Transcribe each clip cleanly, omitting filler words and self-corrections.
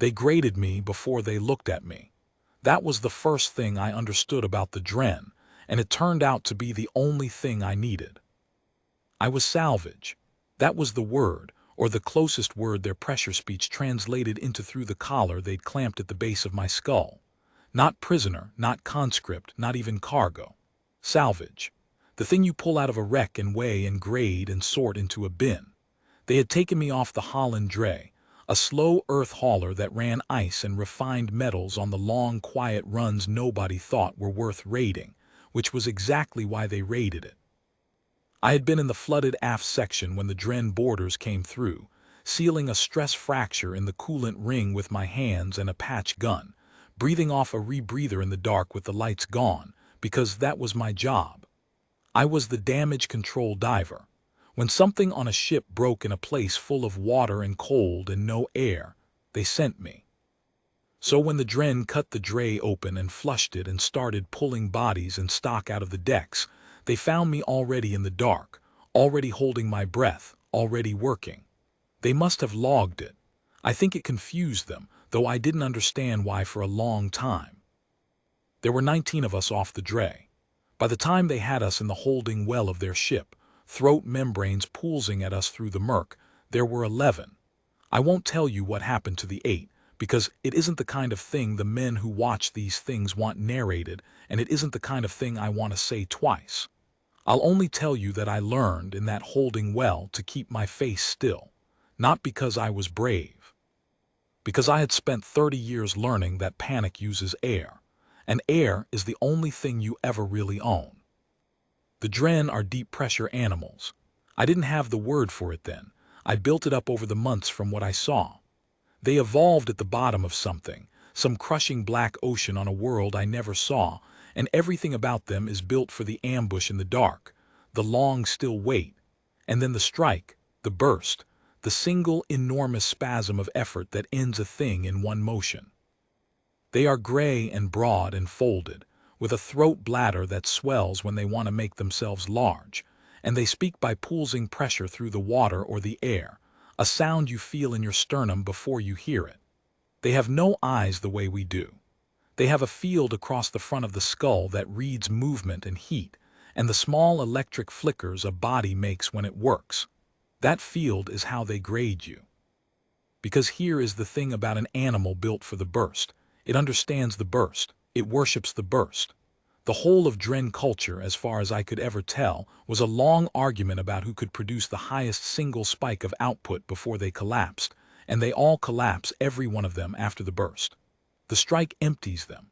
They graded me before they looked at me. That was the first thing I understood about the Dren, and it turned out to be the only thing I needed. I was salvage. That was the word, or the closest word their pressure speech translated into through the collar they'd clamped at the base of my skull. Not prisoner, not conscript, not even cargo. Salvage. The thing you pull out of a wreck and weigh and grade and sort into a bin. They had taken me off the Holland dray, a slow earth hauler that ran ice and refined metals on the long, quiet runs nobody thought were worth raiding, which was exactly why they raided it. I had been in the flooded aft section when the Dren boarders came through, sealing a stress fracture in the coolant ring with my hands and a patch gun, breathing off a rebreather in the dark with the lights gone, because that was my job. I was the damage control diver. When something on a ship broke in a place full of water and cold and no air, they sent me. So when the Dren cut the dray open and flushed it and started pulling bodies and stock out of the decks, they found me already in the dark, already holding my breath, already working. They must have logged it. I think it confused them, though I didn't understand why for a long time. There were 19 of us off the dray. By the time they had us in the holding well of their ship, throat membranes pulsing at us through the murk, there were 11. I won't tell you what happened to the 8, because it isn't the kind of thing the men who watch these things want narrated, and it isn't the kind of thing I want to say twice. I'll only tell you that I learned in that holding well to keep my face still, not because I was brave. Because I had spent 30 years learning that panic uses air, and air is the only thing you ever really own. The Dren are deep-pressure animals. I didn't have the word for it then. I built it up over the months from what I saw. They evolved at the bottom of something, some crushing black ocean on a world I never saw, and everything about them is built for the ambush in the dark, the long still wait, and then the strike, the burst, the single enormous spasm of effort that ends a thing in one motion. They are gray and broad and folded, with a throat bladder that swells when they want to make themselves large, and they speak by pulsing pressure through the water or the air, a sound you feel in your sternum before you hear it. They have no eyes the way we do. They have a field across the front of the skull that reads movement and heat, and the small electric flickers a body makes when it works. That field is how they grade you. Because here is the thing about an animal built for the burst. It understands the burst. It worships the burst. The whole of Dren culture, as far as I could ever tell, was a long argument about who could produce the highest single spike of output before they collapsed, and they all collapse, every one of them, after the burst. The strike empties them.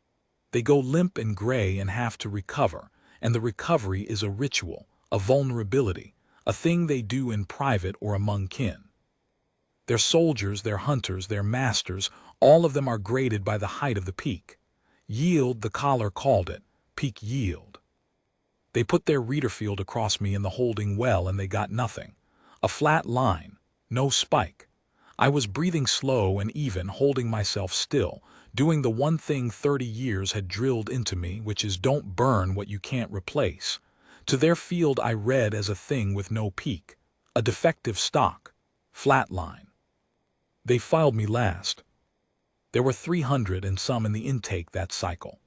They go limp and gray and have to recover, and the recovery is a ritual, a vulnerability, a thing they do in private or among kin. Their soldiers, their hunters, their masters, all of them are graded by the height of the peak. Yield, the collar called it, peak yield. They put their reader field across me in the holding well and they got nothing. A flat line, no spike. I was breathing slow and even, holding myself still, doing the one thing 30 years had drilled into me, which is don't burn what you can't replace. To their field I read as a thing with no peak, a defective stock, flat line. They filed me last. There were 300 and some in the intake that cycle.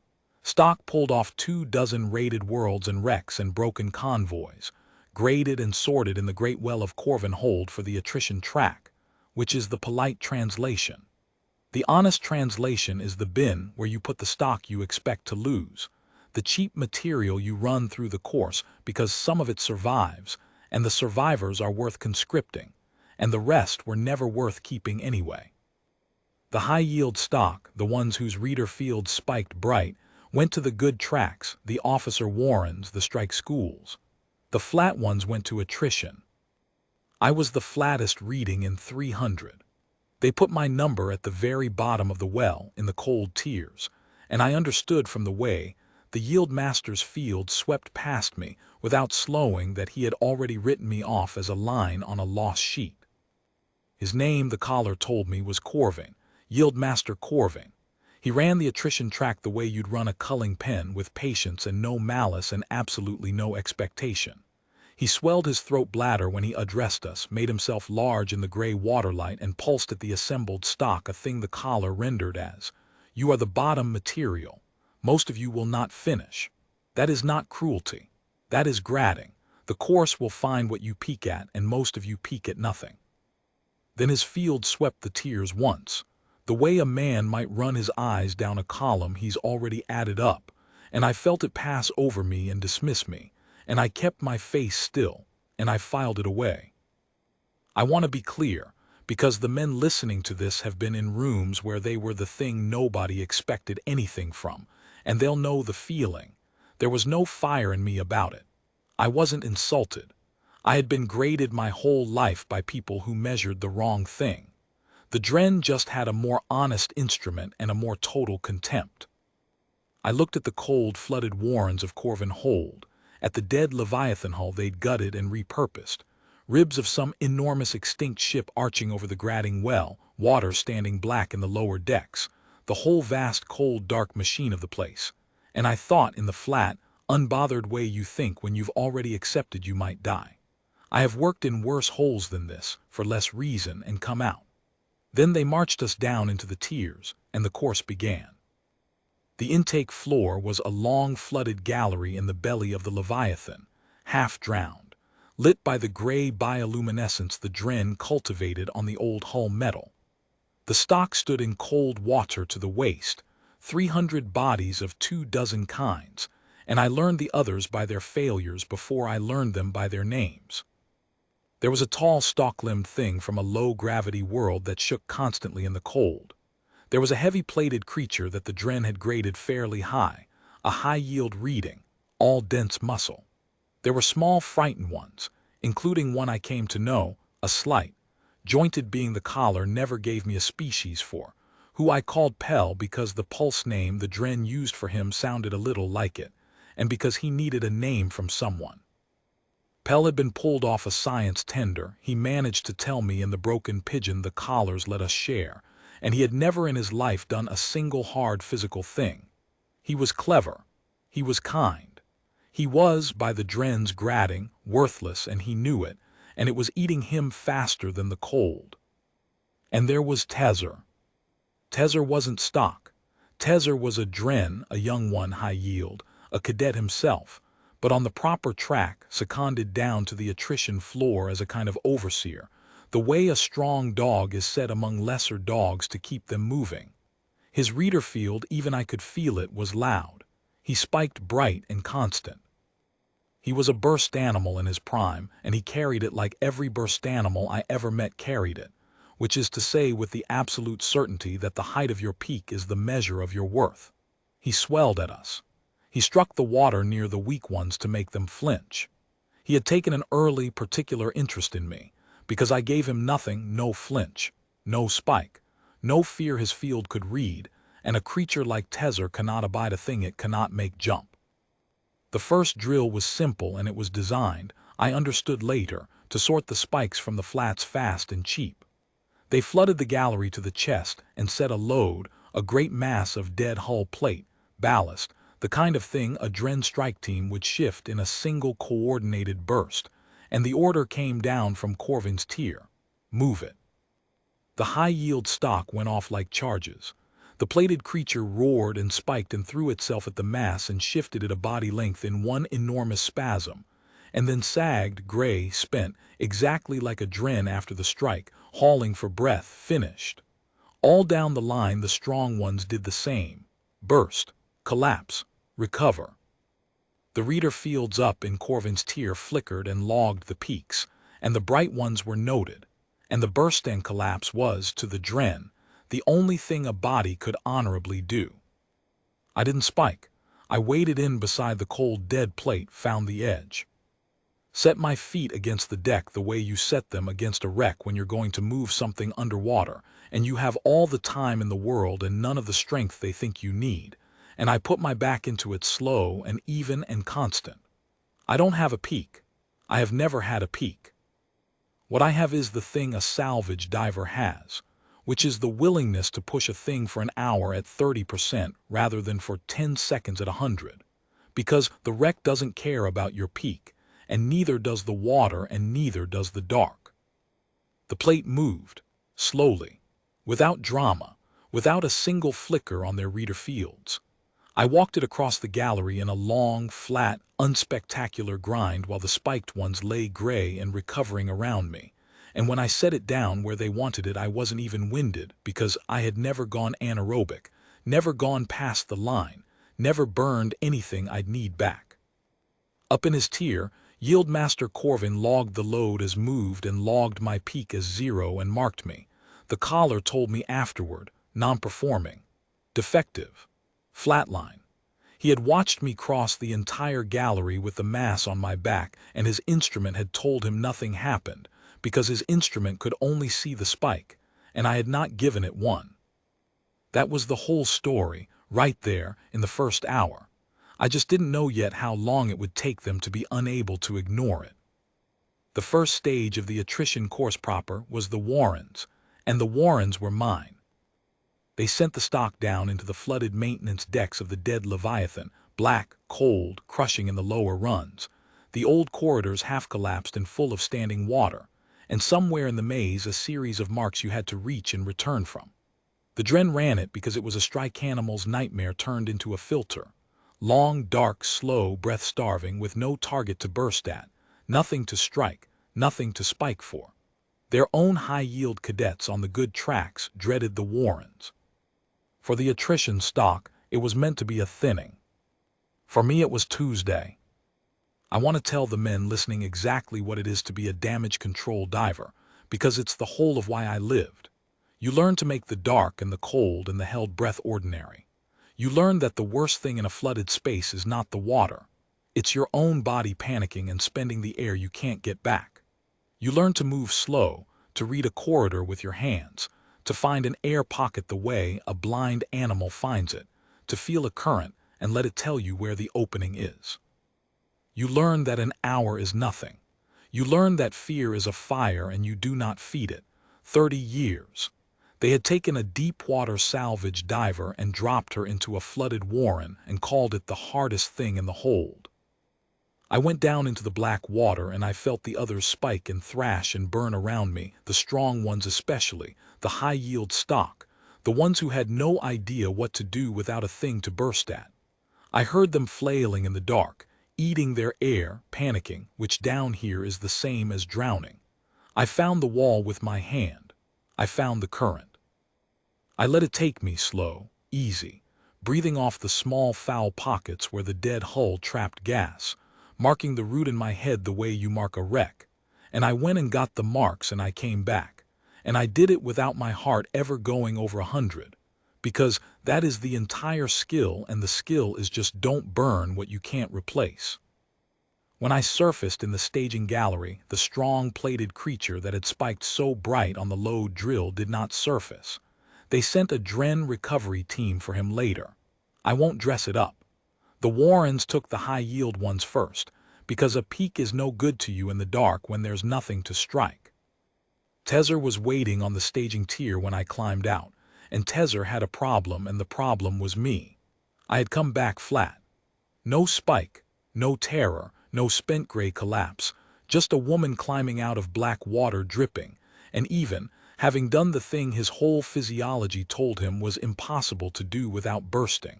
Stock pulled off 24 raided worlds and wrecks and broken convoys, graded and sorted in the great well of Corvin Hold for the attrition track, which is the polite translation. The honest translation is the bin where you put the stock you expect to lose, the cheap material you run through the course because some of it survives, and the survivors are worth conscripting, and the rest were never worth keeping anyway. The high-yield stock, the ones whose reader fields spiked bright, went to the good tracks, the officer warrens, the strike schools. The flat ones went to attrition. I was the flattest reading in 300. They put my number at the very bottom of the well in the cold tiers, and I understood from the way the yield master's field swept past me without slowing that he had already written me off as a line on a lost sheet. His name, the collar told me, was Corvin, Yield Master Corvin. He ran the attrition track the way you'd run a culling pen, with patience and no malice and absolutely no expectation. He swelled his throat bladder when he addressed us, made himself large in the gray waterlight, and pulsed at the assembled stock, a thing the collar rendered as, "You are the bottom material. Most of you will not finish. That is not cruelty. That is gratting. The course will find what you peak at, and most of you peak at nothing." Then his field swept the tiers once, the way a man might run his eyes down a column he's already added up, and I felt it pass over me and dismiss me, and I kept my face still, and I filed it away. I want to be clear, because the men listening to this have been in rooms where they were the thing nobody expected anything from, and they'll know the feeling. There was no fire in me about it. I wasn't insulted. I had been graded my whole life by people who measured the wrong thing. The Dren just had a more honest instrument and a more total contempt. I looked at the cold, flooded warrens of Corvin Hold, at the dead Leviathan hull they'd gutted and repurposed, ribs of some enormous extinct ship arching over the gratting well, water standing black in the lower decks, the whole vast, cold, dark machine of the place. And I thought, in the flat, unbothered way you think when you've already accepted you might die, I have worked in worse holes than this, for less reason, and come out. Then they marched us down into the tiers, and the course began. The intake floor was a long flooded gallery in the belly of the Leviathan, half drowned, lit by the gray bioluminescence the Dren cultivated on the old hull metal. The stock stood in cold water to the waist, 300 bodies of 24 kinds, and I learned the others by their failures before I learned them by their names. There was a tall, stalk-limbed thing from a low-gravity world that shook constantly in the cold. There was a heavy-plated creature that the Dren had graded fairly high, a high-yield reading, all dense muscle. There were small, frightened ones, including one I came to know, a slight, jointed being the collar never gave me a species for, who I called Pell because the pulse name the Dren used for him sounded a little like it, and because he needed a name from someone. Pell had been pulled off a science tender, he managed to tell me in the broken pidgin the collars let us share, and he had never in his life done a single hard physical thing. He was clever. He was kind. He was, by the Dren's gratting, worthless, and he knew it, and it was eating him faster than the cold. And there was Tezer. Tezer wasn't stock. Tezer was a Dren, a young one, high yield, a cadet himself, but on the proper track, seconded down to the attrition floor as a kind of overseer, the way a strong dog is set among lesser dogs to keep them moving. His reader field, even I could feel it, was loud. He spiked bright and constant. He was a burst animal in his prime, and he carried it like every burst animal I ever met carried it, which is to say with the absolute certainty that the height of your peak is the measure of your worth. He swelled at us. He struck the water near the weak ones to make them flinch. He had taken an early, particular interest in me, because I gave him nothing, no flinch, no spike, no fear his field could read, and a creature like Tezer cannot abide a thing it cannot make jump. The first drill was simple, and it was designed, I understood later, to sort the spikes from the flats fast and cheap. They flooded the gallery to the chest and set a load, a great mass of dead hull plate, ballast, the kind of thing a Dren strike team would shift in a single coordinated burst, and the order came down from Corvin's tier: move it. The high-yield stock went off like charges. The plated creature roared and spiked and threw itself at the mass and shifted it a body length in one enormous spasm, and then sagged, gray, spent, exactly like a Dren after the strike, hauling for breath, finished. All down the line the strong ones did the same: burst, collapse, recover. The reader fields up in Corvin's tier flickered and logged the peaks, and the bright ones were noted, and the burst and collapse was, to the Dren, the only thing a body could honorably do. I didn't spike. I waded in beside the cold dead plate, found the edge. Set my feet against the deck the way you set them against a wreck when you're going to move something underwater, and you have all the time in the world and none of the strength they think you need, and I put my back into it slow and even and constant. I don't have a peak. I have never had a peak. What I have is the thing a salvage diver has, which is the willingness to push a thing for an hour at 30% rather than for 10 seconds at 100, because the wreck doesn't care about your peak, and neither does the water and neither does the dark. The plate moved, slowly, without drama, without a single flicker on their reader fields. I walked it across the gallery in a long, flat, unspectacular grind while the spiked ones lay gray and recovering around me. And when I set it down where they wanted it, I wasn't even winded because I had never gone anaerobic, never gone past the line, never burned anything I'd need back. Up in his tier, Yieldmaster Corvin logged the load as moved and logged my peak as 0 and marked me. The collar told me afterward, non-performing, defective, flatline. He had watched me cross the entire gallery with the mass on my back, and his instrument had told him nothing happened, because his instrument could only see the spike, and I had not given it one. That was the whole story, right there, in the first hour. I just didn't know yet how long it would take them to be unable to ignore it. The first stage of the attrition course proper was the Warrens, and the Warrens were mine. They sent the stock down into the flooded maintenance decks of the dead Leviathan, black, cold, crushing in the lower runs. The old corridors half-collapsed and full of standing water, and somewhere in the maze a series of marks you had to reach and return from. The Dren ran it because it was a strike animal's nightmare turned into a filter. Long, dark, slow, breath-starving, with no target to burst at, nothing to strike, nothing to spike for. Their own high-yield cadets on the good tracks dreaded the Warrens. For the attrition stock, it was meant to be a thinning. For me, it was Tuesday. I want to tell the men listening exactly what it is to be a damage control diver, because it's the whole of why I lived. You learn to make the dark and the cold and the held breath ordinary. You learn that the worst thing in a flooded space is not the water. It's your own body panicking and spending the air you can't get back. You learn to move slow, to read a corridor with your hands, to find an air pocket the way a blind animal finds it, to feel a current and let it tell you where the opening is. You learn that an hour is nothing. You learn that fear is a fire and you do not feed it. 30 years. They had taken a deep-water salvage diver and dropped her into a flooded warren and called it the hardest thing in the hold. I went down into the black water and I felt the others spike and thrash and burn around me, the strong ones especially, the high-yield stock, the ones who had no idea what to do without a thing to burst at. I heard them flailing in the dark, eating their air, panicking, which down here is the same as drowning. I found the wall with my hand. I found the current. I let it take me slow, easy, breathing off the small foul pockets where the dead hull trapped gas, marking the route in my head the way you mark a wreck. And I went and got the marks and I came back. And I did it without my heart ever going over 100. Because that is the entire skill, and the skill is just don't burn what you can't replace. When I surfaced in the staging gallery, the strong plated creature that had spiked so bright on the load drill did not surface. They sent a Dren recovery team for him later. I won't dress it up. The Warrens took the high-yield ones first, because a peak is no good to you in the dark when there's nothing to strike. Tezer was waiting on the staging tier when I climbed out, and Tezer had a problem, and the problem was me. I had come back flat. No spike, no terror, no spent gray collapse, just a woman climbing out of black water dripping, and even, having done the thing his whole physiology told him was impossible to do without bursting.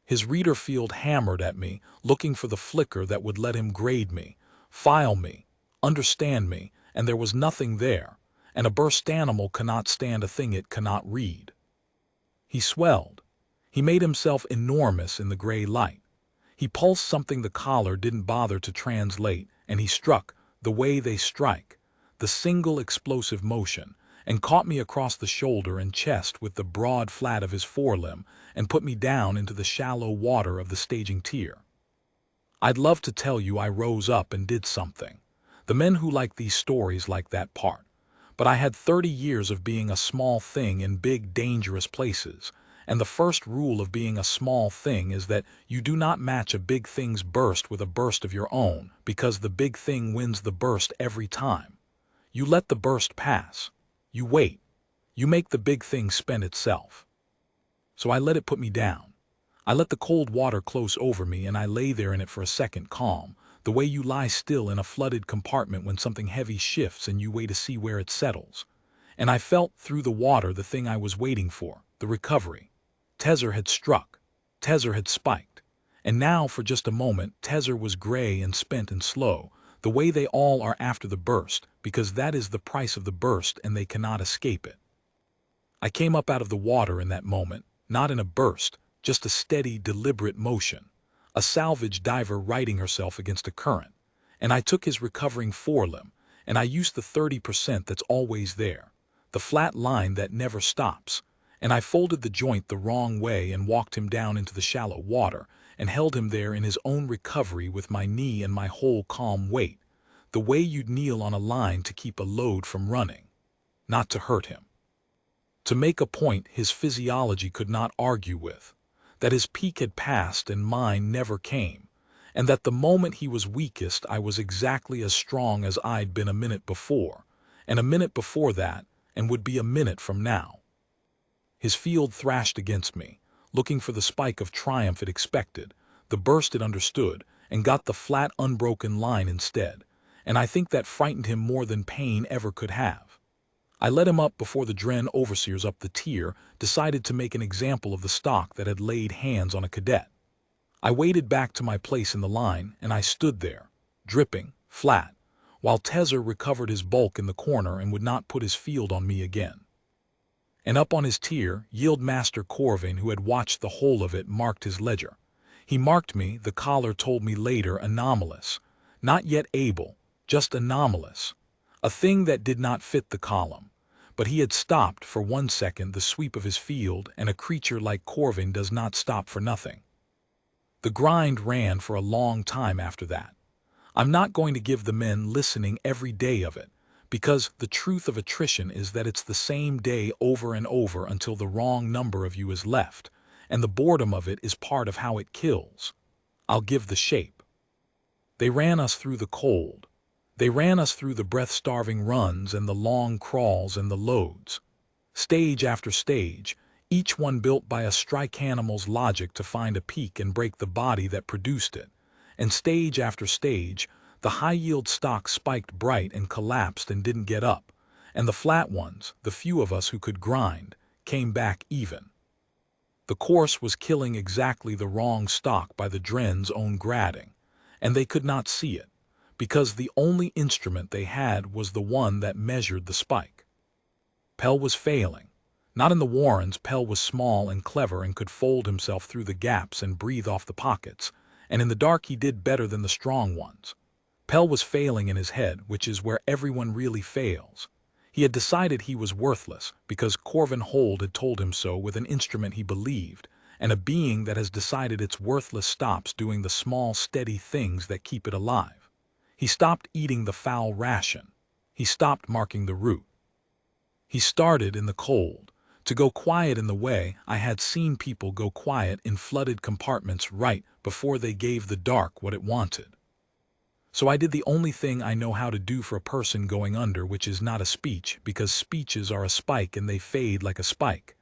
His reader field hammered at me, looking for the flicker that would let him grade me, file me, understand me, and there was nothing there, and a burst animal cannot stand a thing it cannot read. He swelled. He made himself enormous in the gray light. He pulsed something the collar didn't bother to translate, and he struck, the way they strike, the single explosive motion, and caught me across the shoulder and chest with the broad flat of his forelimb and put me down into the shallow water of the staging tier. I'd love to tell you I rose up and did something. The men who like these stories like that part. But I had 30 years of being a small thing in big, dangerous places, and the first rule of being a small thing is that you do not match a big thing's burst with a burst of your own, because the big thing wins the burst every time. You let the burst pass. You wait. You make the big thing spend itself. So I let it put me down. I let the cold water close over me and I lay there in it for a second calm, the way you lie still in a flooded compartment when something heavy shifts and you wait to see where it settles. And I felt through the water the thing I was waiting for, the recovery. Tezer had struck. Tezer had spiked. And now, for just a moment, Tezer was gray and spent and slow, the way they all are after the burst, because that is the price of the burst and they cannot escape it. I came up out of the water in that moment, not in a burst, just a steady, deliberate motion, a salvage diver righting herself against a current, and I took his recovering forelimb, and I used the 30% that's always there, the flat line that never stops, and I folded the joint the wrong way and walked him down into the shallow water and held him there in his own recovery with my knee and my whole calm weight, the way you'd kneel on a line to keep a load from running, not to hurt him. To make a point his physiology could not argue with, that his peak had passed and mine never came, and that the moment he was weakest I was exactly as strong as I'd been a minute before, and a minute before that, and would be a minute from now. His field thrashed against me, looking for the spike of triumph it expected, the burst it understood, and got the flat unbroken line instead, and I think that frightened him more than pain ever could have. I let him up before the Dren overseers up the tier decided to make an example of the stock that had laid hands on a cadet. I waded back to my place in the line, and I stood there, dripping, flat, while Tezer recovered his bulk in the corner and would not put his field on me again. And up on his tier, Yield Master Corvin, who had watched the whole of it, marked his ledger. He marked me, the collar told me later, anomalous, not yet able, just anomalous, a thing that did not fit the column. But he had stopped for 1 second the sweep of his field, and a creature like Corvin does not stop for nothing. The grind ran for a long time after that. I'm not going to give the men listening every day of it, because the truth of attrition is that it's the same day over and over until the wrong number of you is left, and the boredom of it is part of how it kills. I'll give the shape. They ran us through the cold. They ran us through the breath-starving runs and the long crawls and the loads. Stage after stage, each one built by a strike animal's logic to find a peak and break the body that produced it. And stage after stage, the high-yield stock spiked bright and collapsed and didn't get up, and the flat ones, the few of us who could grind, came back even. The course was killing exactly the wrong stock by the Dren's own grading, and they could not see it, because the only instrument they had was the one that measured the spike. Pell was failing. Not in the Warrens. Pell was small and clever and could fold himself through the gaps and breathe off the pockets, and in the dark he did better than the strong ones. Pell was failing in his head, which is where everyone really fails. He had decided he was worthless because Corvin Hold had told him so with an instrument he believed, and a being that has decided it's worthless stops doing the small, steady things that keep it alive. He stopped eating the foul ration. He stopped marking the route. He started in the cold, to go quiet in the way I had seen people go quiet in flooded compartments right before they gave the dark what it wanted. So I did the only thing I know how to do for a person going under, which is not a speech, because speeches are a spike and they fade like a spike.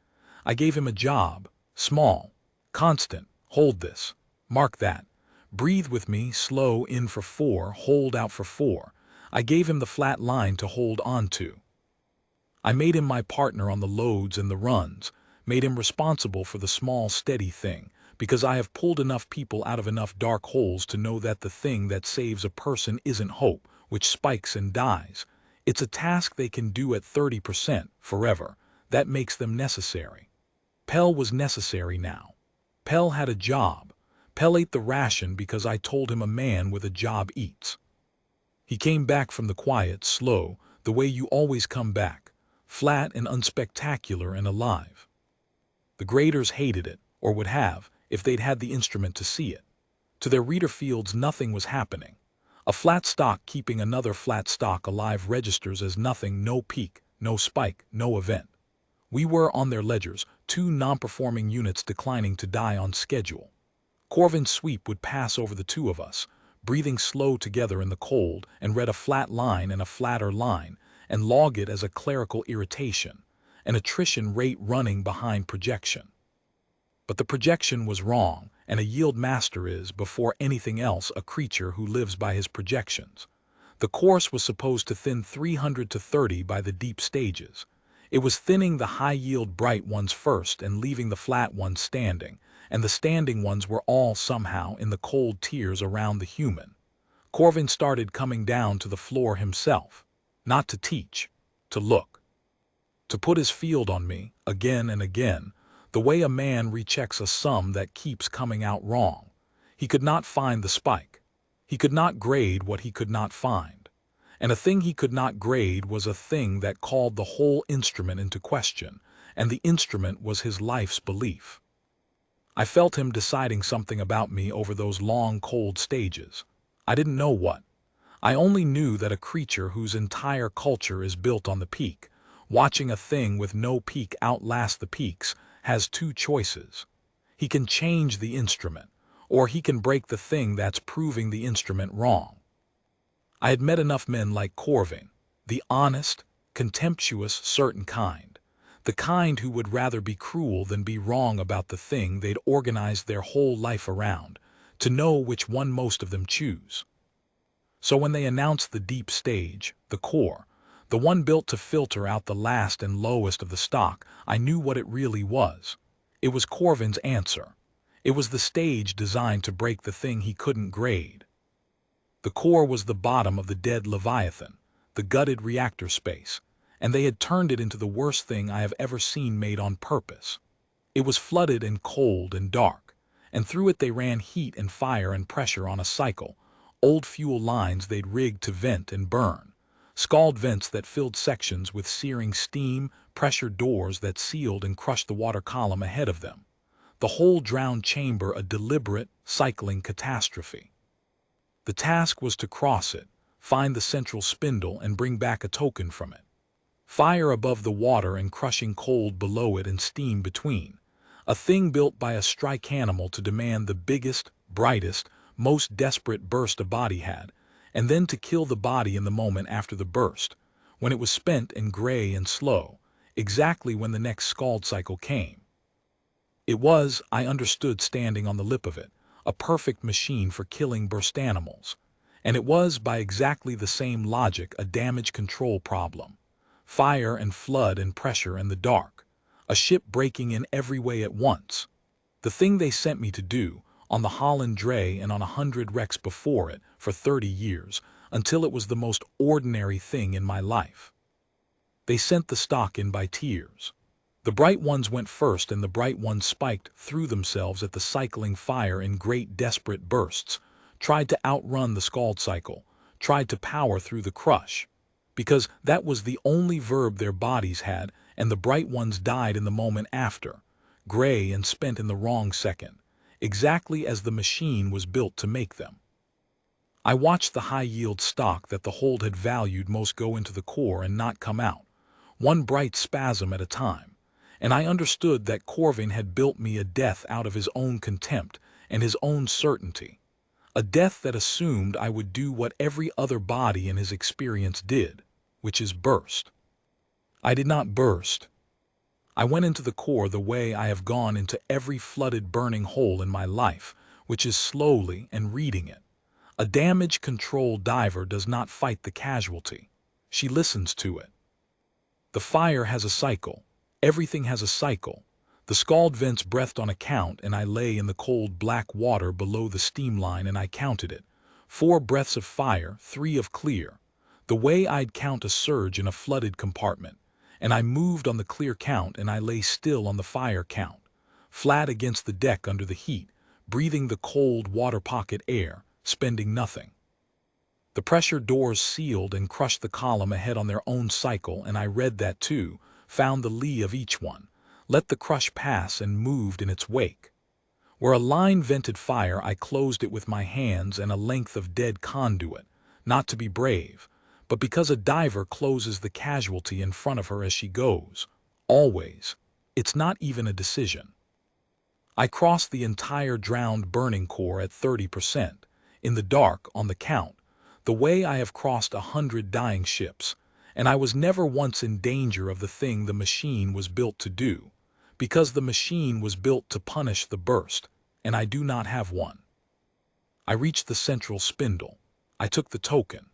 I gave him a job, small, constant, hold this, mark that. Breathe with me, slow in for 4, hold out for 4. I gave him the flat line to hold on to. I made him my partner on the loads and the runs, made him responsible for the small steady thing, because I have pulled enough people out of enough dark holes to know that the thing that saves a person isn't hope, which spikes and dies. It's a task they can do at 30% forever. That makes them necessary. Pell was necessary now. Pell had a job. Pell ate the ration because I told him a man with a job eats. He came back from the quiet, slow, the way you always come back, flat and unspectacular and alive. The graders hated it, or would have, if they'd had the instrument to see it. To their reader fields nothing was happening. A flat stock keeping another flat stock alive registers as nothing, no peak, no spike, no event. We were, on their ledgers, 2 non-performing units declining to die on schedule. Corvin's sweep would pass over the 2 of us, breathing slow together in the cold, and read a flat line and a flatter line, and log it as a clerical irritation, an attrition rate running behind projection. But the projection was wrong, and a yield master is, before anything else, a creature who lives by his projections. The course was supposed to thin 300 to 30 by the deep stages. It was thinning the high-yield bright ones first and leaving the flat ones standing, and the standing ones were all somehow in the cold tiers around the human. Corvin started coming down to the floor himself, not to teach, to look, to put his field on me, again and again, the way a man rechecks a sum that keeps coming out wrong. He could not find the spike. He could not grade what he could not find. And a thing he could not grade was a thing that called the whole instrument into question, and the instrument was his life's belief. I felt him deciding something about me over those long, cold stages. I didn't know what. I only knew that a creature whose entire culture is built on the peak, watching a thing with no peak outlast the peaks, has two choices. He can change the instrument, or he can break the thing that's proving the instrument wrong. I had met enough men like Corvin, the honest, contemptuous, certain kind, the kind who would rather be cruel than be wrong about the thing they'd organized their whole life around, to know which one most of them choose. So when they announced the deep stage, the core, the one built to filter out the last and lowest of the stock, I knew what it really was. It was Corvin's answer. It was the stage designed to break the thing he couldn't grade. The core was the bottom of the dead Leviathan, the gutted reactor space, and they had turned it into the worst thing I have ever seen made on purpose. It was flooded and cold and dark, and through it they ran heat and fire and pressure on a cycle, old fuel lines they'd rigged to vent and burn, scald vents that filled sections with searing steam, pressure doors that sealed and crushed the water column ahead of them. The whole drowned chamber a deliberate, cycling catastrophe. The task was to cross it, find the central spindle and bring back a token from it. Fire above the water and crushing cold below it and steam between. A thing built by a strike animal to demand the biggest, brightest, most desperate burst a body had, and then to kill the body in the moment after the burst, when it was spent and gray and slow, exactly when the next scald cycle came. It was, I understood standing on the lip of it, a perfect machine for killing burst animals, and it was, by exactly the same logic, a damage control problem. Fire and flood and pressure and the dark, a ship breaking in every way at once. The thing they sent me to do, on the Holland Dray and on 100 wrecks before it, for 30 years, until it was the most ordinary thing in my life. They sent the stock in by tiers. The bright ones went first, and the bright ones spiked through themselves at the cycling fire in great desperate bursts, tried to outrun the scald cycle, tried to power through the crush, because that was the only verb their bodies had, and the bright ones died in the moment after, gray and spent in the wrong second, exactly as the machine was built to make them. I watched the high-yield stock that the hold had valued most go into the core and not come out, one bright spasm at a time. And I understood that Corvin had built me a death out of his own contempt and his own certainty, a death that assumed I would do what every other body in his experience did, which is burst. I did not burst. I went into the core the way I have gone into every flooded burning hole in my life, which is slowly and reading it. A damage control diver does not fight the casualty. She listens to it. The fire has a cycle. Everything has a cycle. The scald vents breathed on a count, and I lay in the cold black water below the steam line and I counted it. 4 breaths of fire, 3 of clear. The way I'd count a surge in a flooded compartment. And I moved on the clear count and I lay still on the fire count, flat against the deck under the heat, breathing the cold water pocket air, spending nothing. The pressure doors sealed and crushed the column ahead on their own cycle, and I read that too, found the lee of each one, let the crush pass and moved in its wake. Where a line vented fire, I closed it with my hands and a length of dead conduit, not to be brave, but because a diver closes the casualty in front of her as she goes. Always. It's not even a decision. I crossed the entire drowned burning core at 30%, in the dark, on the count, the way I have crossed 100 dying ships, and I was never once in danger of the thing the machine was built to do, because the machine was built to punish the burst, and I do not have one. I reached the central spindle. I took the token.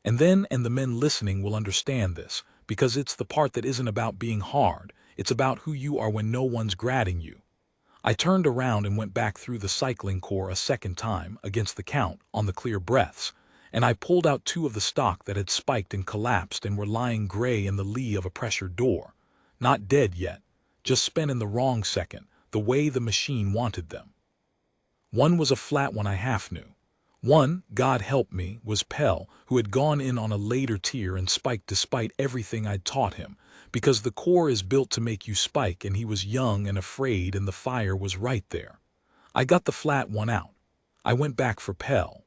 And the men listening will understand this, because it's the part that isn't about being hard, it's about who you are when no one's grabbing you. I turned around and went back through the cycling core a second time, against the count, on the clear breaths, and I pulled out 2 of the stock that had spiked and collapsed and were lying gray in the lee of a pressured door. Not dead yet, just spent in the wrong second, the way the machine wanted them. One was a flat one I half knew. One, God help me, was Pell, who had gone in on a later tier and spiked despite everything I'd taught him, because the core is built to make you spike, and he was young and afraid and the fire was right there. I got the flat one out. I went back for Pell.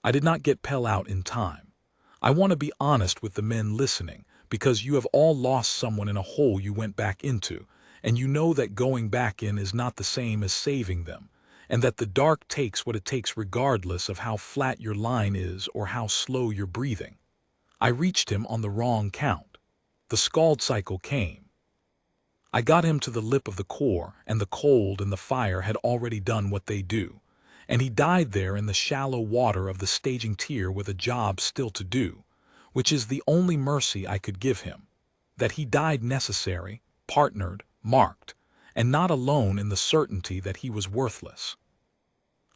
I did not get Pell out in time. I want to be honest with the men listening, because you have all lost someone in a hole you went back into, and you know that going back in is not the same as saving them, and that the dark takes what it takes regardless of how flat your line is or how slow you're breathing. I reached him on the wrong count. The scald cycle came. I got him to the lip of the core, and the cold and the fire had already done what they do, and he died there in the shallow water of the staging tier with a job still to do, which is the only mercy I could give him, that he died necessary, partnered, marked, and not alone in the certainty that he was worthless.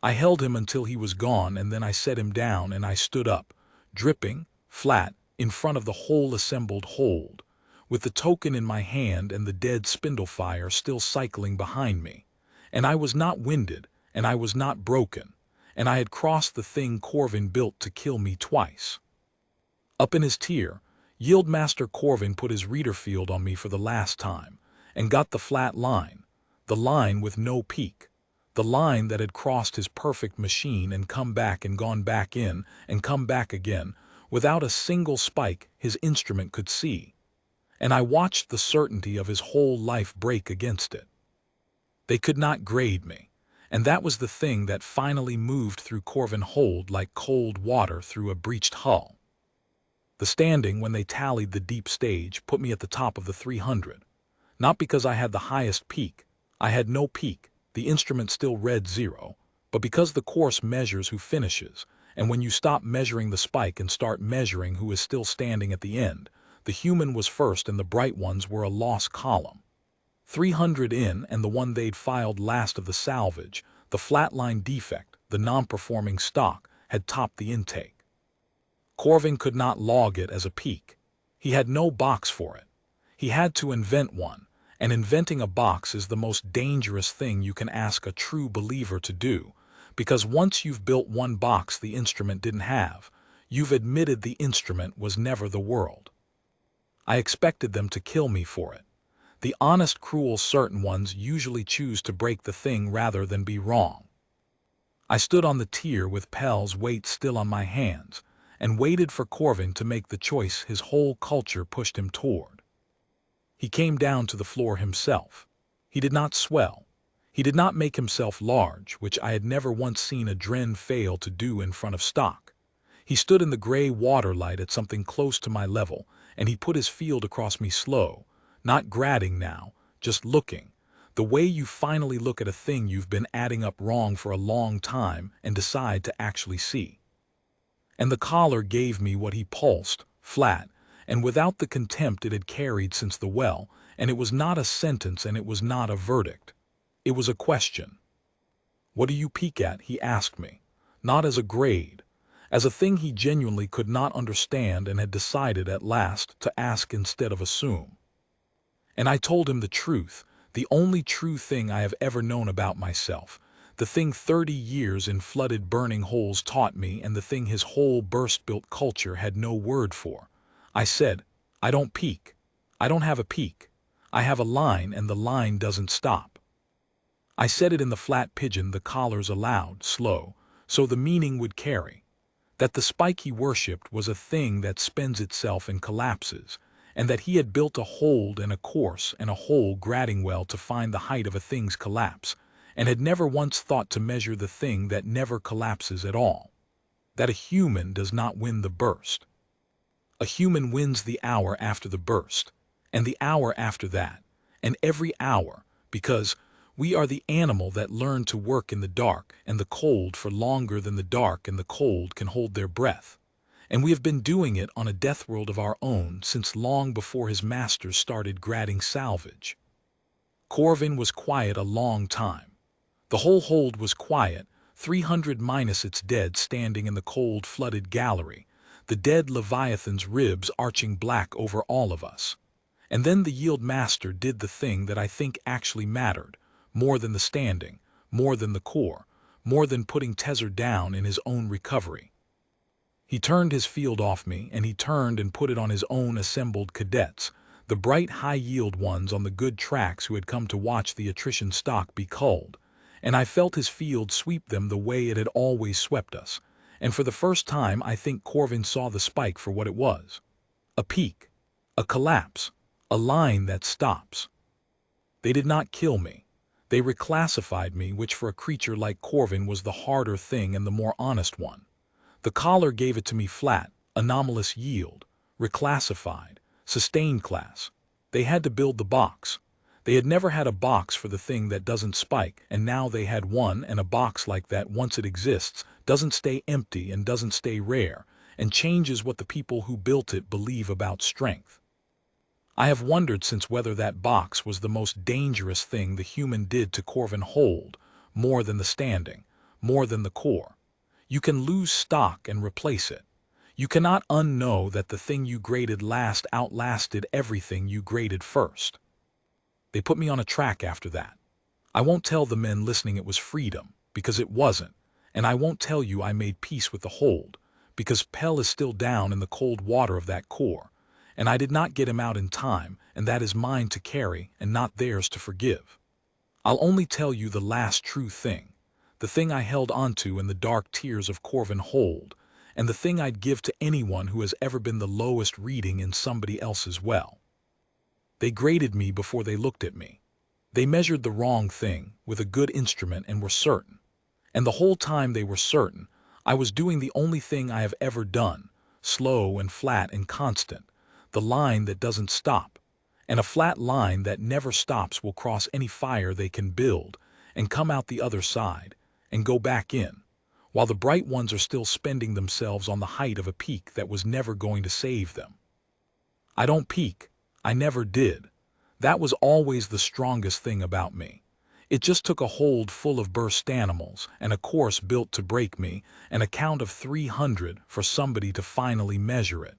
I held him until he was gone, and then I set him down and I stood up, dripping, flat, in front of the whole assembled hold, with the token in my hand and the dead spindle fire still cycling behind me, and I was not winded, and I was not broken, and I had crossed the thing Corvin built to kill me twice. Up in his tier, Yieldmaster Corvin put his reader field on me for the last time, and got the flat line, the line with no peak, the line that had crossed his perfect machine and come back and gone back in and come back again, without a single spike his instrument could see, and I watched the certainty of his whole life break against it. They could not grade me, and that was the thing that finally moved through Corvin hold like cold water through a breached hull. The standing when they tallied the deep stage put me at the top of the 300. Not because I had the highest peak, I had no peak, the instrument still read 0, but because the course measures who finishes, and when you stop measuring the spike and start measuring who is still standing at the end, the human was first and the bright ones were a lost column. 300 in, and the one they'd filed last of the salvage, the flatline defect, the non-performing stock, had topped the intake. Corvin could not log it as a peak. He had no box for it. He had to invent one, and inventing a box is the most dangerous thing you can ask a true believer to do, because once you've built one box the instrument didn't have, you've admitted the instrument was never the world. I expected them to kill me for it. The honest, cruel, certain ones usually choose to break the thing rather than be wrong. I stood on the tier with Pell's weight still on my hands, and waited for Corvin to make the choice his whole culture pushed him toward. He came down to the floor himself. He did not swell. He did not make himself large, which I had never once seen a Dren fail to do in front of stock. He stood in the gray waterlight at something close to my level, and he put his field across me slow, not gradding now, just looking, the way you finally look at a thing you've been adding up wrong for a long time and decide to actually see. And the collar gave me what he pulsed, flat, and without the contempt it had carried since the well, and it was not a sentence and it was not a verdict. It was a question. What do you peak at? He asked me, not as a grade, as a thing he genuinely could not understand and had decided at last to ask instead of assume. And I told him the truth, the only true thing I have ever known about myself, the thing 30 years in flooded burning holes taught me, and the thing his whole burst-built culture had no word for. I said, I don't peak. I don't have a peak. I have a line, and the line doesn't stop. I said it in the flat pigeon the collars allowed, slow, so the meaning would carry. That the spike he worshipped was a thing that spends itself and collapses, and that he had built a hold and a course and a whole gradding well to find the height of a thing's collapse, and had never once thought to measure the thing that never collapses at all. That a human does not win the burst. A human wins the hour after the burst, and the hour after that, and every hour, because we are the animal that learned to work in the dark and the cold for longer than the dark and the cold can hold their breath. And we have been doing it on a death world of our own since long before his masters started grading salvage. Corvin was quiet a long time. The whole hold was quiet, 300 minus its dead standing in the cold flooded gallery, the dead Leviathan's ribs arching black over all of us. And then the Yield Master did the thing that I think actually mattered, more than the standing, more than the core, more than putting Tezer down in his own recovery. He turned his field off me, and he turned and put it on his own assembled cadets, the bright high-yield ones on the good tracks who had come to watch the attrition stock be culled, and I felt his field sweep them the way it had always swept us, and for the first time I think Corvin saw the spike for what it was. A peak, a collapse, a line that stops. They did not kill me. They reclassified me, which for a creature like Corvin was the harder thing and the more honest one. The collar gave it to me flat, anomalous yield, reclassified, sustained class. They had to build the box. They had never had a box for the thing that doesn't spike, and now they had one, and a box like that, once it exists, doesn't stay empty and doesn't stay rare, and changes what the people who built it believe about strength. I have wondered since whether that box was the most dangerous thing the human did to Corvin hold, more than the standing, more than the core. You can lose stock and replace it. You cannot unknow that the thing you graded last outlasted everything you graded first. They put me on a track after that. I won't tell the men listening it was freedom, because it wasn't, and I won't tell you I made peace with the hold, because Pell is still down in the cold water of that core, and I did not get him out in time, and that is mine to carry and not theirs to forgive. I'll only tell you the last true thing, the thing I held onto in the dark tears of Corvin hold, and the thing I'd give to anyone who has ever been the lowest reading in somebody else's well. They graded me before they looked at me. They measured the wrong thing with a good instrument and were certain. And the whole time they were certain, I was doing the only thing I have ever done, slow and flat and constant, the line that doesn't stop. And a flat line that never stops will cross any fire they can build and come out the other side and go back in, while the bright ones are still spending themselves on the height of a peak that was never going to save them. I don't peak. I never did. That was always the strongest thing about me. It just took a hold full of burst animals and a course built to break me and a count of 300 for somebody to finally measure it.